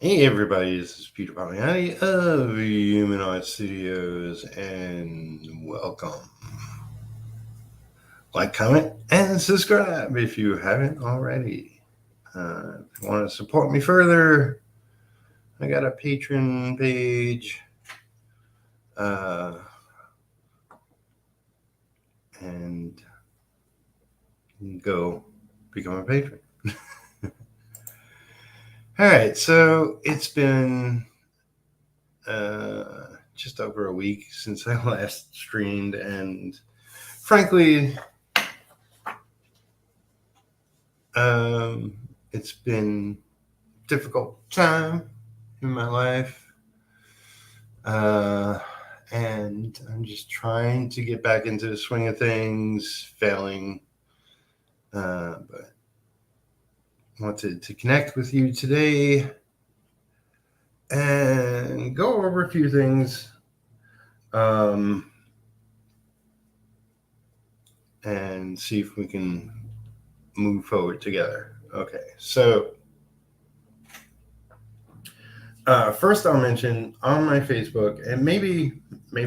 Hey everybody, this is Peter Palmiotti of Humanoid Studios, and welcome. Like, comment, and subscribe if you haven't already. If you want to support me further, I got a Patreon page. And you can go become a patron. Alright, so it's been just over a week since I last streamed, and frankly, it's been a difficult time in my life, and I'm just trying to get back into the swing of things, failing, but wanted to connect with you today and go over a few things, and see if we can move forward together. Okay, so first I'll mention on my Facebook, and maybe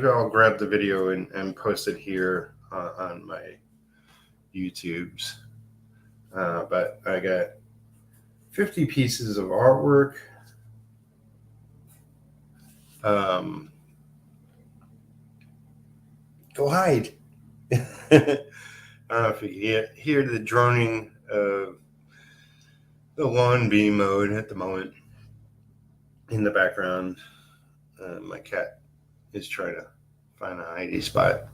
I'll grab the video and post it here on my YouTubes. But I got 50 pieces of artwork. Go hide. I don't know if you can hear the droning of the lawn being mowed at the moment in the background. My cat is trying to find a hidey spot.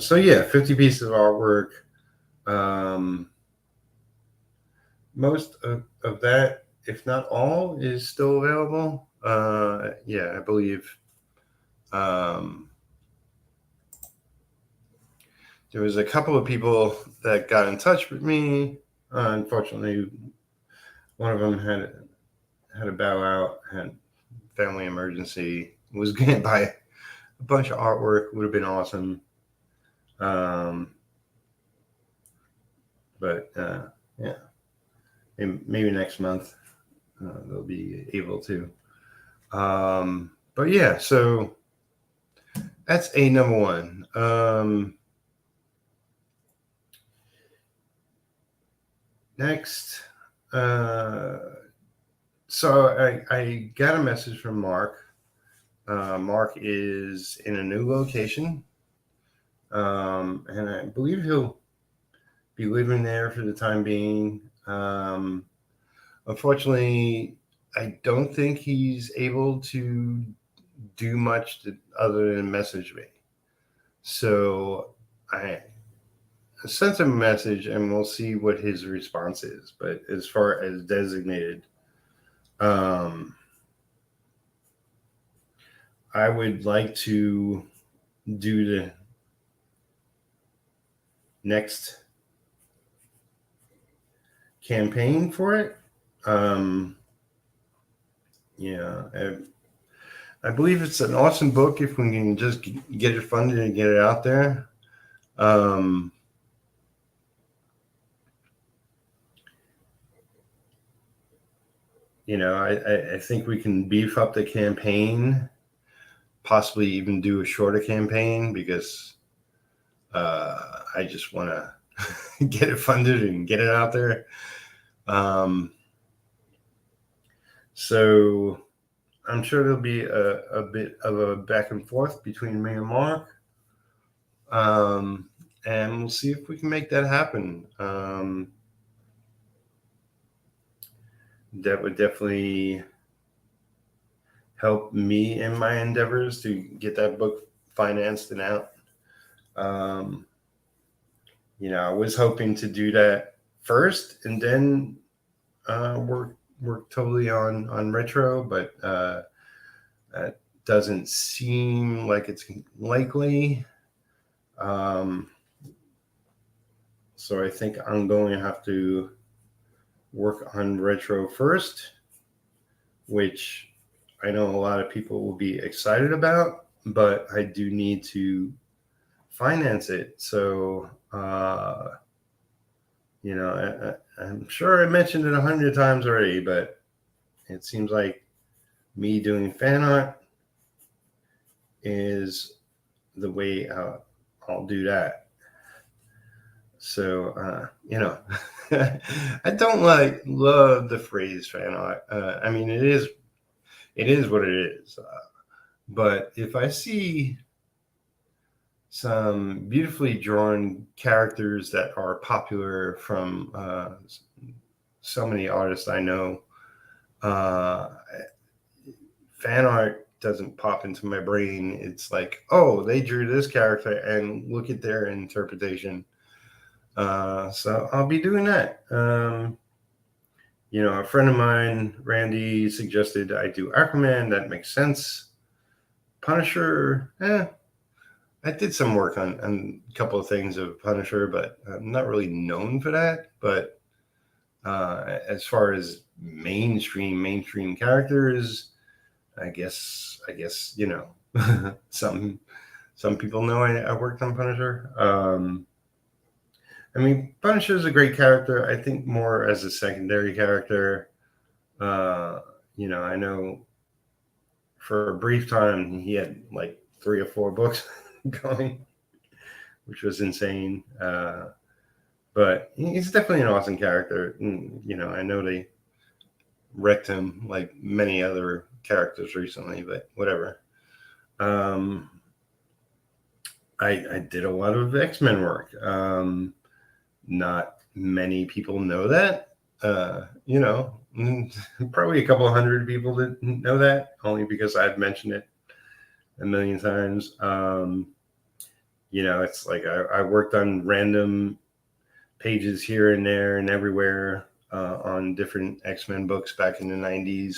So yeah, 50 pieces of artwork. Most of that, if not all, is still available. Yeah, I believe there was a couple of people that got in touch with me. Unfortunately, one of them had to bow out, had family emergency, was going to buy a bunch of artwork. Would have been awesome. But yeah, maybe next month they'll be able to. But yeah, so that's a number one. Next, so I got a message from Mark. Mark is in a new location, and I believe he'll be living there for the time being. Unfortunately, I don't think he's able to do much other than message me. So I sent him a message, and we'll see what his response is. But as far as designated, I would like to do the next campaign for it. Yeah, I believe it's an awesome book if we can just get it funded and get it out there. I think we can beef up the campaign, possibly even do a shorter campaign, because I just want to get it funded and get it out there. So I'm sure there'll be a bit of a back and forth between me and Mark. And we'll see if we can make that happen. That would definitely help me in my endeavors to get that book financed and out. I was hoping to do that first and then work totally on retro, but that doesn't seem like it's likely. So I think I'm going to have to work on retro first, which I know a lot of people will be excited about, but I do need to finance it. So, I'm sure I mentioned it 100 times already, but It seems like me doing fan art is the way I'll do that. So, I don't love the phrase fan art. I mean, it is what it is. But if I see some beautifully drawn characters that are popular from so many artists I know, fan art doesn't pop into my brain. It's like, oh, they drew this character and look at their interpretation. So I'll be doing that. A friend of mine, Randy, suggested I do Aquaman. That makes sense. Punisher, I did some work on a couple of things of Punisher, but I'm not really known for that. But as far as mainstream characters, I guess some people know I worked on Punisher. I mean, Punisher is a great character. I think more as a secondary character. I know for a brief time he had like 3 or 4 books going, which was insane. But he's definitely an awesome character. And, I know they wrecked him like many other characters recently, but whatever. I did a lot of X-Men work. Not many people know that. Probably a couple 100 people that know that, only because I've mentioned it a million times. It's like I worked on random pages here and there and everywhere on different X-Men books back in the 90s.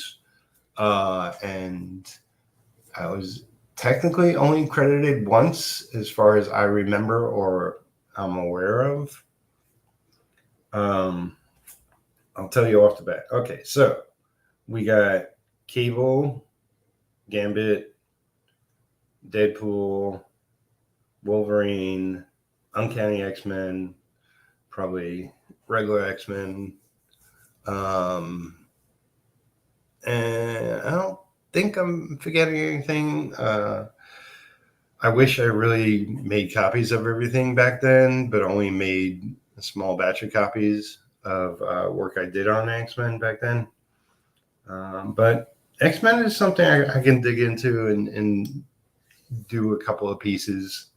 And I was technically only credited once as far as I remember or I'm aware of. I'll tell you off the bat. Okay, so we got Cable, Gambit, Deadpool, Wolverine, Uncanny X-Men, probably regular X-Men. And I don't think I'm forgetting anything. I wish I really made copies of everything back then, but only made a small batch of copies of work I did on X-Men back then. But X-Men is something I can dig into and do a couple of pieces.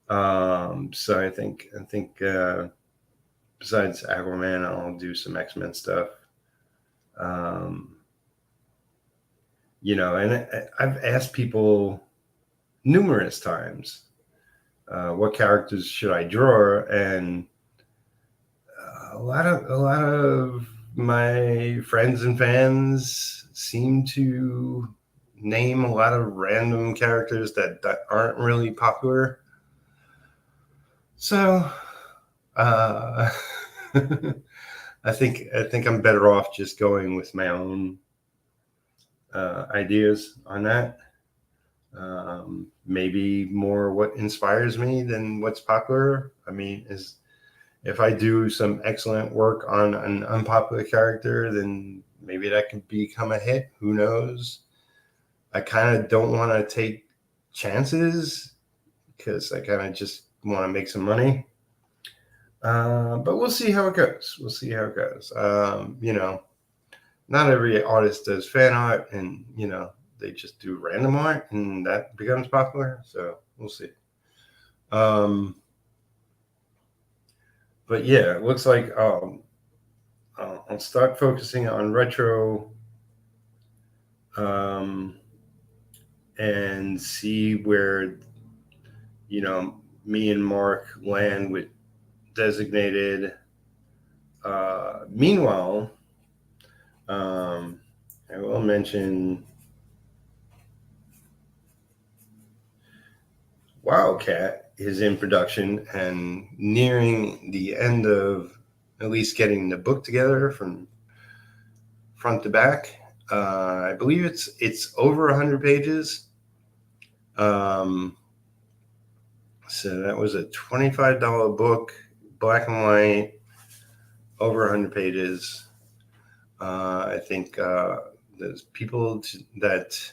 So I think besides Aquaman, I'll do some X-Men stuff. And I've asked people numerous times, what characters should I draw? And a lot of my friends and fans seem to name a lot of random characters that aren't really popular. So, I think I'm better off just going with my own ideas on that. Maybe more what inspires me than what's popular. I mean, if I do some excellent work on an unpopular character, then maybe that could become a hit. Who knows? I kind of don't want to take chances because I kind of just want to make some money. But we'll see how it goes. Not every artist does fan art, and they just do random art, and that becomes popular. So we'll see. But yeah, it looks like I'll start focusing on retro, and see where me and Mark land with designated. Meanwhile, I will mention Wildcat is in production and nearing the end of at least getting the book together from front to back. I believe it's over 100 pages. So that was a $25 book, black and white, over 100 pages. I think those people that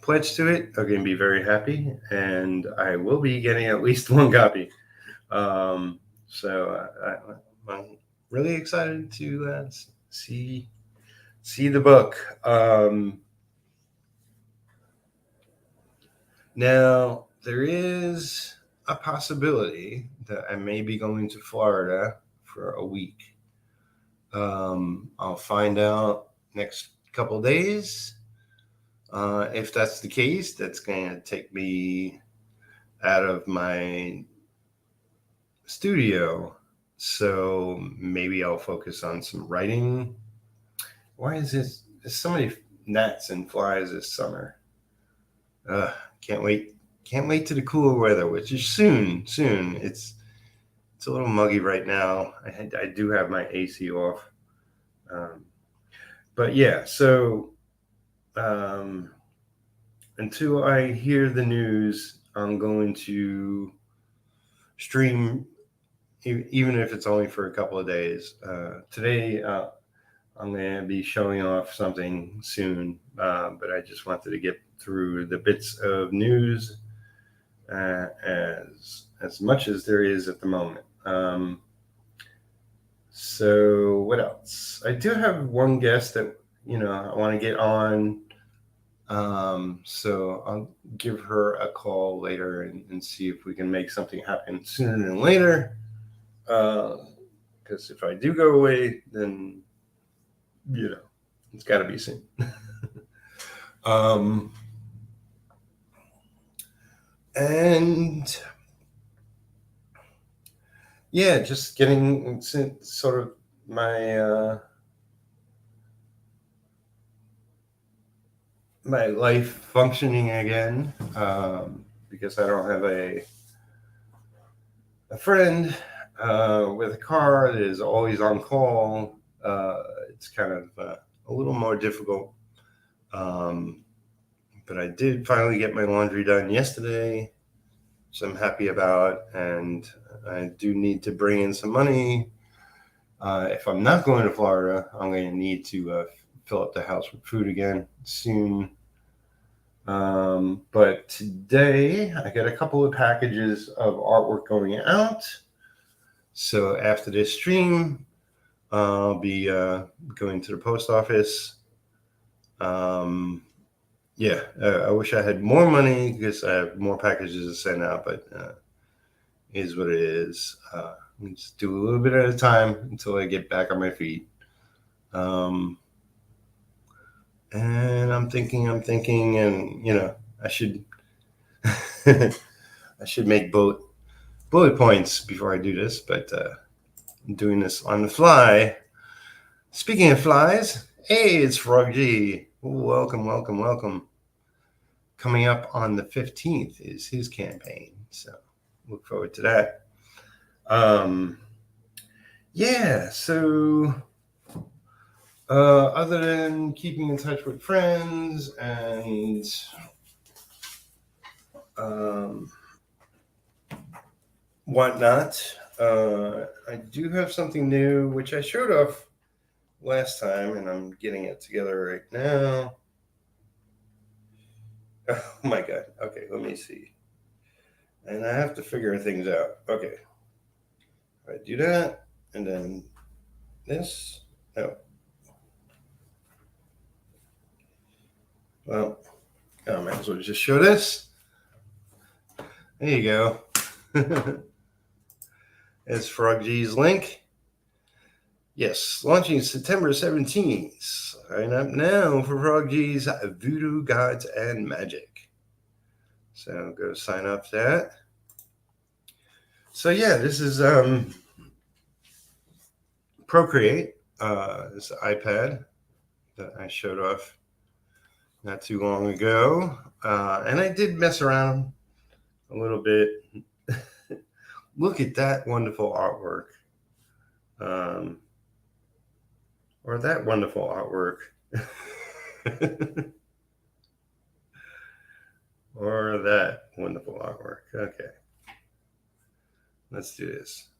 pledge to it are going to be very happy, and I will be getting at least one copy. So I'm really excited to see the book. Now, there is a possibility that I may be going to Florida for a week. I'll find out next couple days. If that's the case, that's going to take me out of my studio. So maybe I'll focus on some writing. Why is this? There's so many gnats and flies this summer. Can't wait. Can't wait to the cooler weather, which is soon. It's a little muggy right now. I do have my AC off. But yeah, so until I hear the news, I'm going to stream, even if it's only for a couple of days. Today, I'm going to be showing off something soon, but I just wanted to get through the bits of news as much as there is at the moment. So what else? I do have one guest that I want to get on. So I'll give her a call later and see if we can make something happen sooner than later. Because if I do go away, then it's got to be soon. And yeah, just getting sort of my my life functioning again, because I don't have a friend with a car that is always on call. It's kind of a little more difficult. But I did finally get my laundry done yesterday, which I'm happy about, and I do need to bring in some money. If I'm not going to Florida, I'm going to need to fill up the house with food again soon. But today I got a couple of packages of artwork going out. So after this stream, I'll be going to the post office. Yeah, I wish I had more money because I have more packages to send out, but it is what it is. Just do a little bit at a time until I get back on my feet. And I'm thinking, and I should I should make bullet points before I do this, but I'm doing this on the fly. Speaking of flies, hey, it's Frog G. Welcome. Coming up on the 15th is his campaign, so look forward to that. Yeah, so other than keeping in touch with friends and whatnot, I do have something new, which I showed off last time, and I'm getting it together right now. Oh my God. Okay, let me see. And I have to figure things out. Okay. I do that, and then this. Oh. Well, I might as well just show this. There you go. It's Frog G's link. Yes, launching September 17th. Sign up now for Frog G's Voodoo Gods and Magic. So go sign up for that. So yeah, this is Procreate. This iPad that I showed off not too long ago. And I did mess around a little bit. Look at that wonderful artwork. Or that wonderful artwork. Or that wonderful artwork. Okay. Let's do this.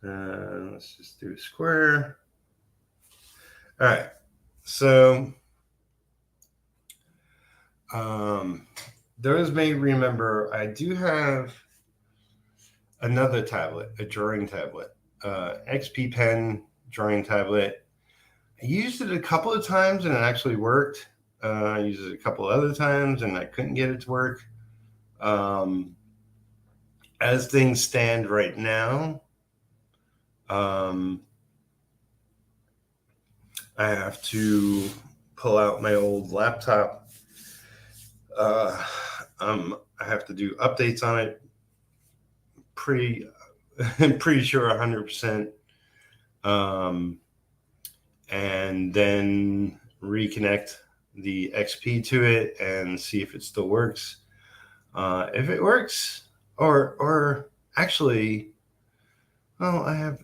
Let's just do a square. All right. So, those may remember I do have another tablet, a drawing tablet, XP Pen drawing tablet. I used it a couple of times and it actually worked. I used it a couple of other times and I couldn't get it to work. As things stand right now, I have to pull out my old laptop. I have to do updates on it. I'm pretty sure 100%. And then reconnect the XP to it and see if it still works. If it works, or actually, well, I have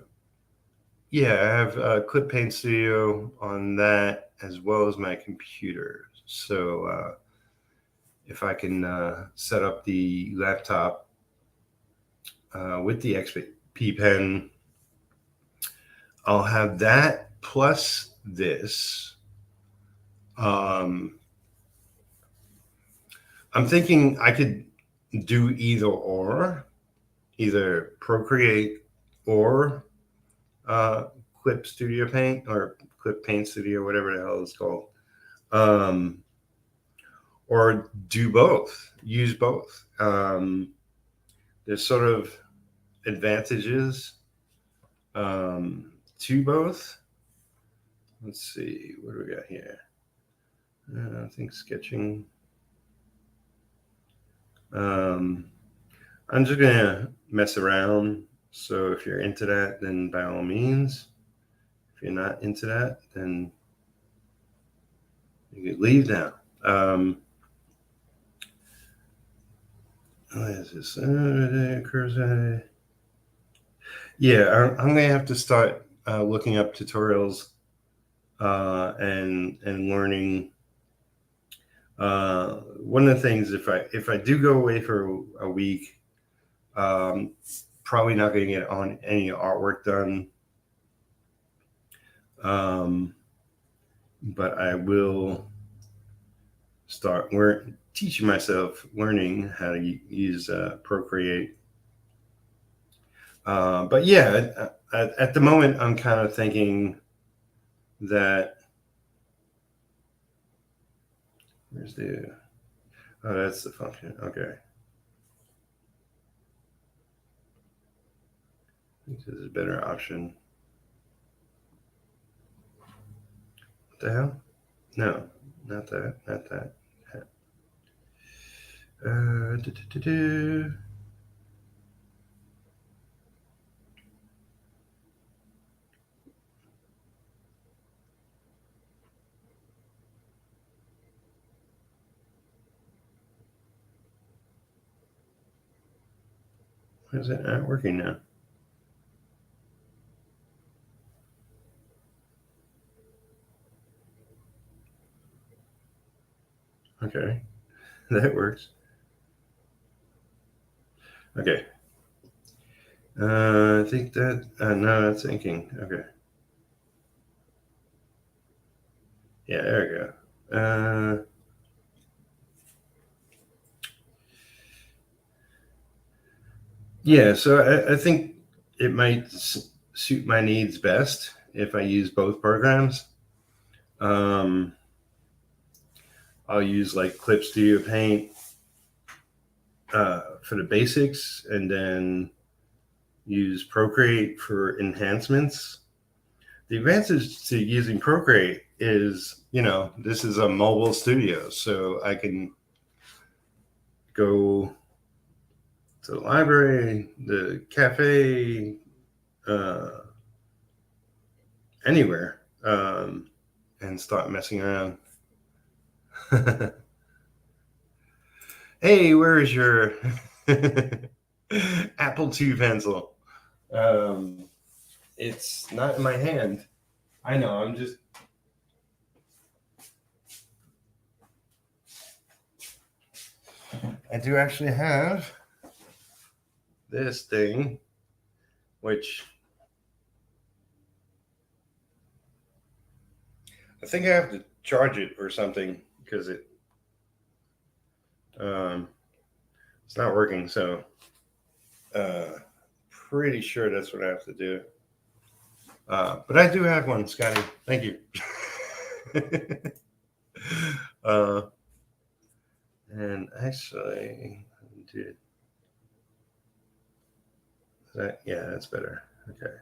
Clip Paint Studio on that as well as my computer. So if I can set up the laptop with the XP Pen, I'll have that plus this. I'm thinking I could do either Procreate or Clip Studio Paint or Clip Paint Studio, whatever the hell it's called, or do both. Use both. There's sort of advantages to both. Let's see, what do we got here? I think sketching. I'm just gonna mess around. So if you're into that, then by all means. If you're not into that, then you could leave now. What is this? Yeah, I'm gonna have to start looking up tutorials and learning. One of the things, if I do go away for a week, probably not going to get on any artwork done. But I will start teaching myself, learning how to use Procreate. But yeah, at the moment, I'm kind of thinking that where's the, oh, that's the function. Okay. I think this is a better option. What the hell? No, not that, not that. Why is it not working now? Okay, that works. Okay. I think that, no, that's inking. Okay. Yeah, there we go. Yeah, so I think it might suit my needs best if I use both programs. I'll use like Clip Studio Paint for the basics, and then use Procreate for enhancements. The advantage to using Procreate is, this is a mobile studio, so I can go to the library, the cafe, anywhere, and start messing around. Hey, where is your Apple II pencil? It's not in my hand. I know, I do actually have this thing, which I think I have to charge it or something because it's not working. So pretty sure that's what I have to do. But I do have one, Scotty. Thank you. And actually, dude, yeah, that's better. Okay.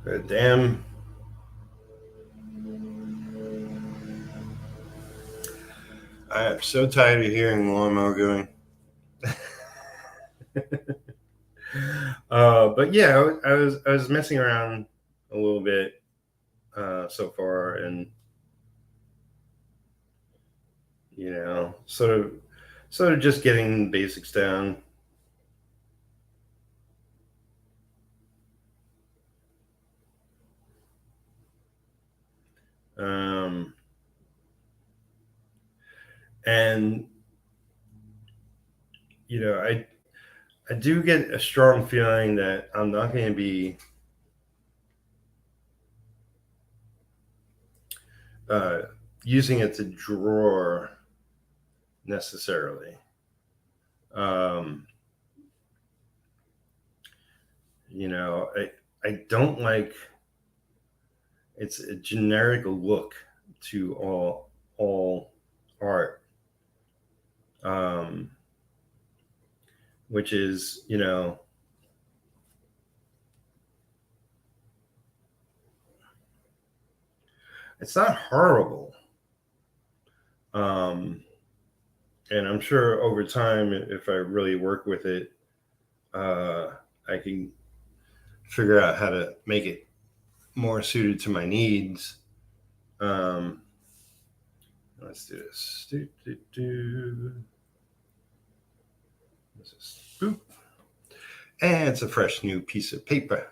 But damn. I am so tired of hearing the lawnmower going. But yeah, I was messing around a little bit so far, and sort of just getting basics down. And I do get a strong feeling that I'm not going to be using it to draw necessarily. I don't like it's a generic look to all art, which is it's not horrible. And I'm sure over time, if I really work with it, I can figure out how to make it more suited to my needs. Let's do this. This is boop. And it's a fresh new piece of paper.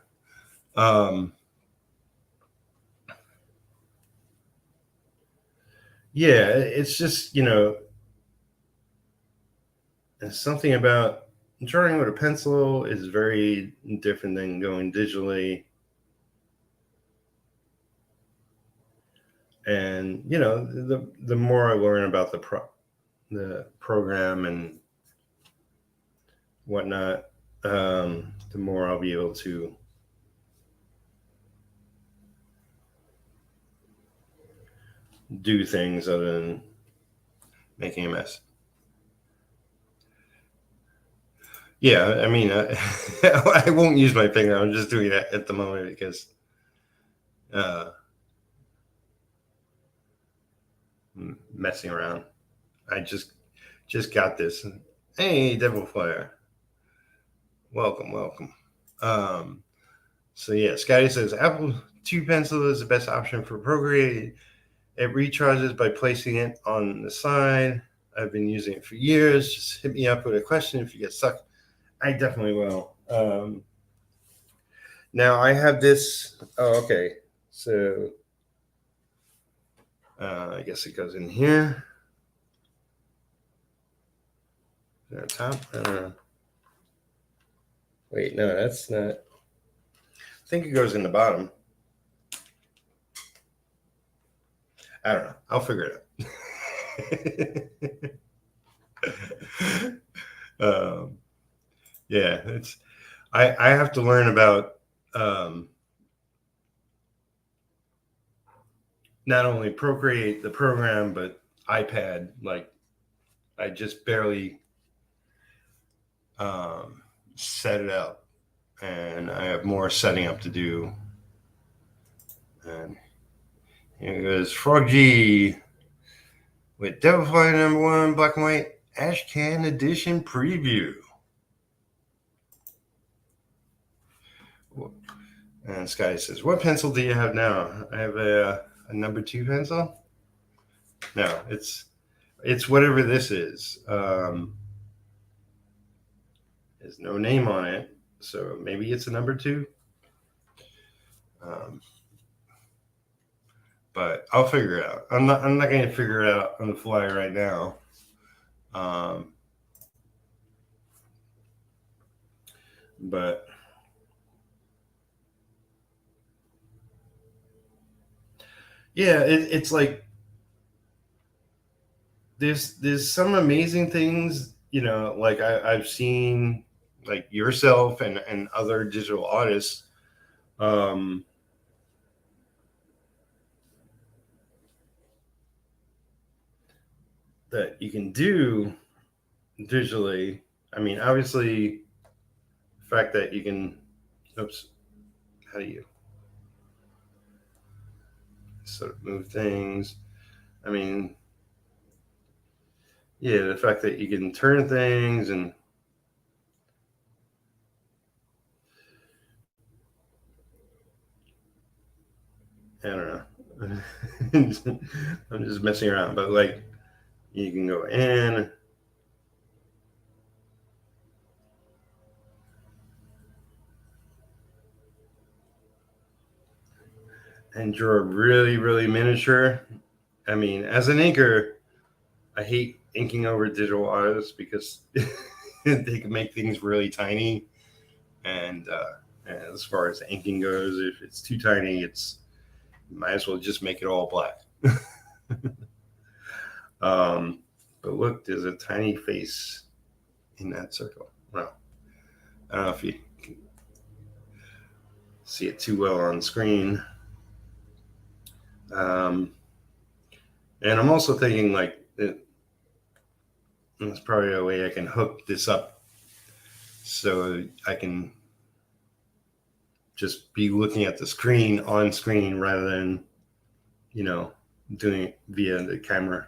Yeah, it's just, something about drawing with a pencil is very different than going digitally. And the more I learn about the program and whatnot, the more I'll be able to do things other than making a mess. Yeah, I mean, I won't use my finger. I'm just doing that at the moment because messing around. I just got this. Hey, Devil Flyer. Welcome. So yeah, Scotty says Apple II pencil is the best option for Procreate. It recharges by placing it on the side. I've been using it for years. Just hit me up with a question if you get stuck. I definitely will. Now I have this. Oh, okay. So I guess it goes in here. On top. Wait, no, that's not. I think it goes in the bottom. I don't know. I'll figure it out. Yeah, it's. I have to learn about not only Procreate the program, but iPad. Like, I just barely set it up, and I have more setting up to do. And here goes Froggy with Devilfly #1 Black and White Ashcan Edition Preview. And Scotty says, "What pencil do you have now?" I have a #2 pencil. No, it's whatever this is. There's no name on it, so maybe it's a #2. But I'll figure it out. I'm not going to figure it out on the fly right now. But yeah, it's like there's some amazing things, like I've seen, like yourself and other digital artists, um, that you can do digitally. I mean, obviously, the fact that you can, oops, how do you sort of move things? I mean, yeah, the fact that you can turn things and I don't know. I'm just messing around, but like you can go in and draw really, really miniature. I mean, as an inker, I hate inking over digital artists because they can make things really tiny. And as far as inking goes, if it's too tiny, you might as well just make it all black. But look, there's a tiny face in that circle. Well, I don't know if you can see it too well on screen. And I'm also thinking like there's probably a way I can hook this up so I can just be looking at the screen on screen rather than, doing it via the camera.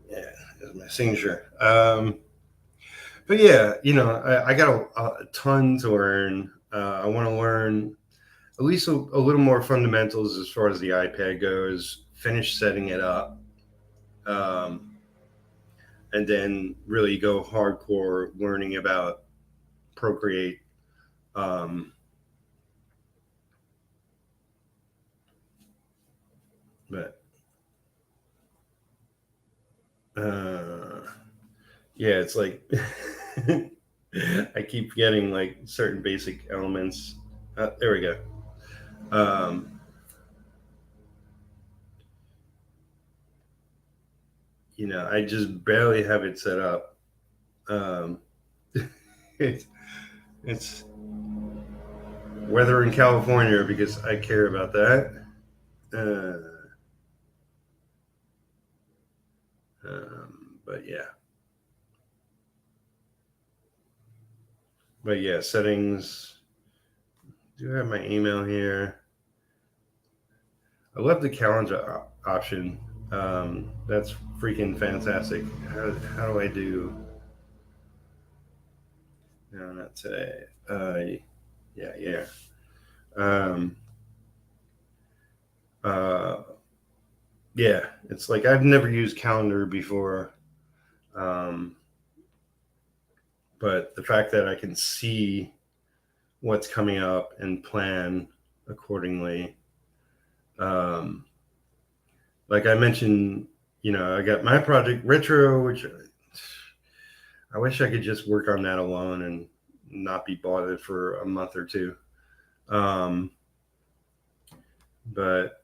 Yeah, that's my signature. But yeah, I got a ton to learn. I want to learn at least a little more fundamentals as far as the iPad goes, finish setting it up, and then really go hardcore learning about Procreate. But yeah, it's like I keep getting like certain basic elements. There we go. I just barely have it set up. It's weather in California because I care about that. But yeah. But yeah, settings. Do I have my email here? I love the calendar option. That's freaking fantastic. How do I do? No, not today. Yeah. Um, yeah, it's like I've never used calendar before. But the fact that I can see what's coming up and plan accordingly. Like I mentioned, I got my project Retro, which I wish I could just work on that alone and not be bothered for a month or two.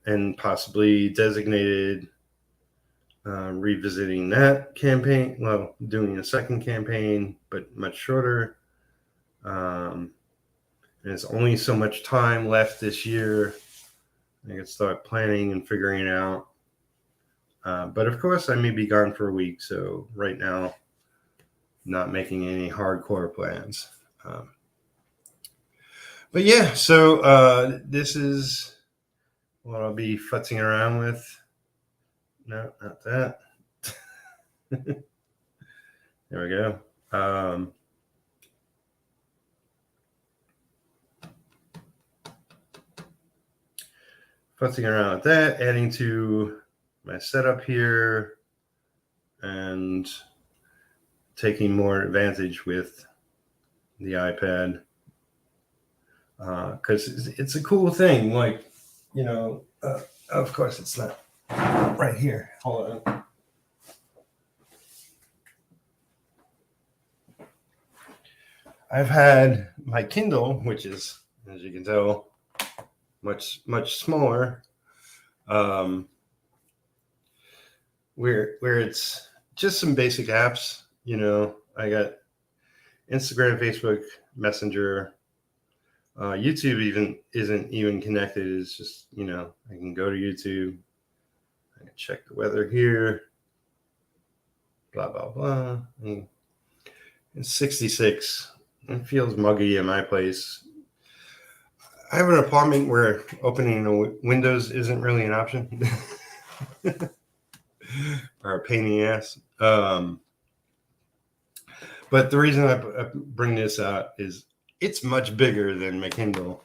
And possibly designated revisiting that campaign. Well, doing a second campaign, but much shorter. And it's only so much time left this year. I can start planning and figuring it out. But of course, I may be gone for a week. So right now, not making any hardcore plans. But yeah, so this is what I'll be futzing around with. No, not that. There we go. Futzing around with that, adding to my setup here, and taking more advantage with the iPad. Because it's a cool thing. Like, of course it's not right here. Hold on. I've had my Kindle, which is, as you can tell, much smaller, where it's just some basic apps. I got Instagram, Facebook, Messenger, YouTube isn't even connected. It's just, I can go to YouTube, I can check the weather here, blah blah blah. And it's 66. It feels muggy in my place. I have an apartment where opening the windows isn't really an option. Or a pain in the ass. But the reason I bring this out is it's much bigger than my Kindle.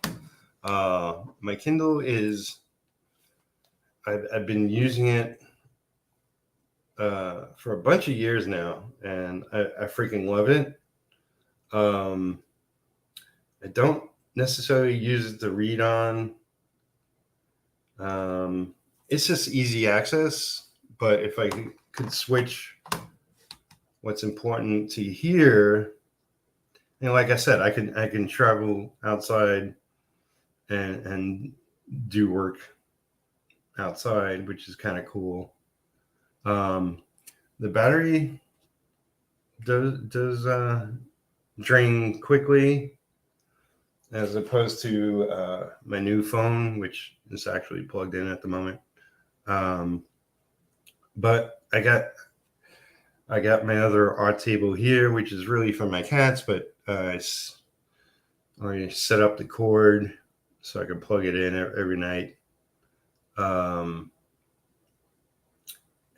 My Kindle is, I've been using it for a bunch of years now, and I freaking love it. I don't necessarily use it to read on. It's just easy access, but if I could switch what's important to here, and like I said, I can travel outside and do work outside, which is kind of cool. The battery does drain quickly, as opposed to my new phone, which is actually plugged in at the moment. But I got my other art table here, which is really for my cats, but I already set up the cord so I can plug it in every night. And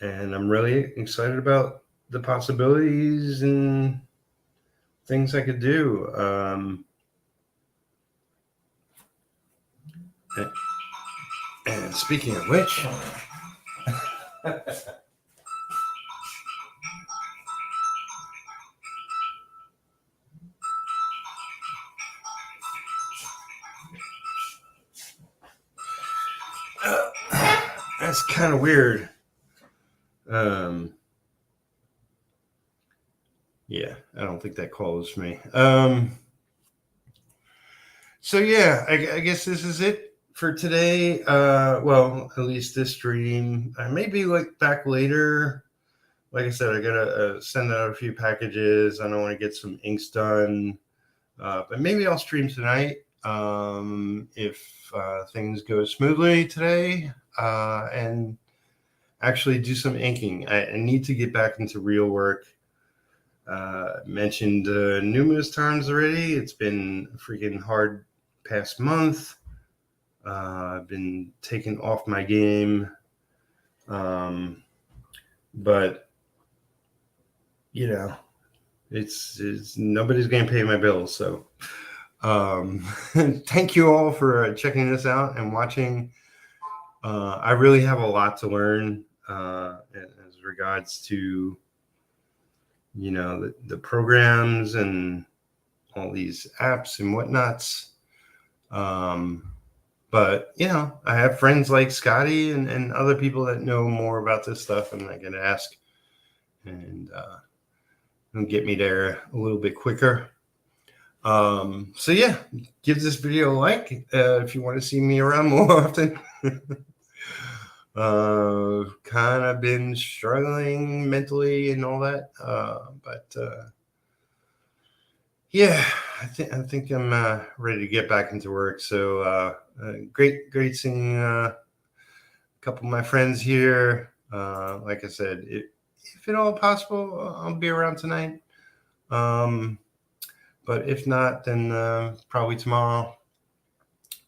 I'm really excited about the possibilities and things I could do. And speaking of which, that's kind of weird. Yeah, I don't think that calls me. So yeah, I guess this is it for today. Well, at least this stream. I may be back later. Like I said, I gotta send out a few packages. I don't want to get some inks done, but maybe I'll stream tonight if things go smoothly today, and actually do some inking. I need to get back into real work. Mentioned numerous times already. It's been a freaking hard past month. I've been taken off my game, but it's nobody's gonna pay my bills. So thank you all for checking this out and watching. I really have a lot to learn as regards to the programs and all these apps and whatnots. But I have friends like Scotty and other people that know more about this stuff, and I can ask and get me there a little bit quicker. So yeah, give this video a like if you want to see me around more often. Kind of been struggling mentally and all that, but yeah, I think I'm ready to get back into work. So great seeing a couple of my friends here. Like I said, if at all possible, I'll be around tonight. But if not, then probably tomorrow.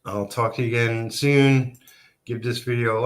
I'll talk to you again soon. Give this video a like.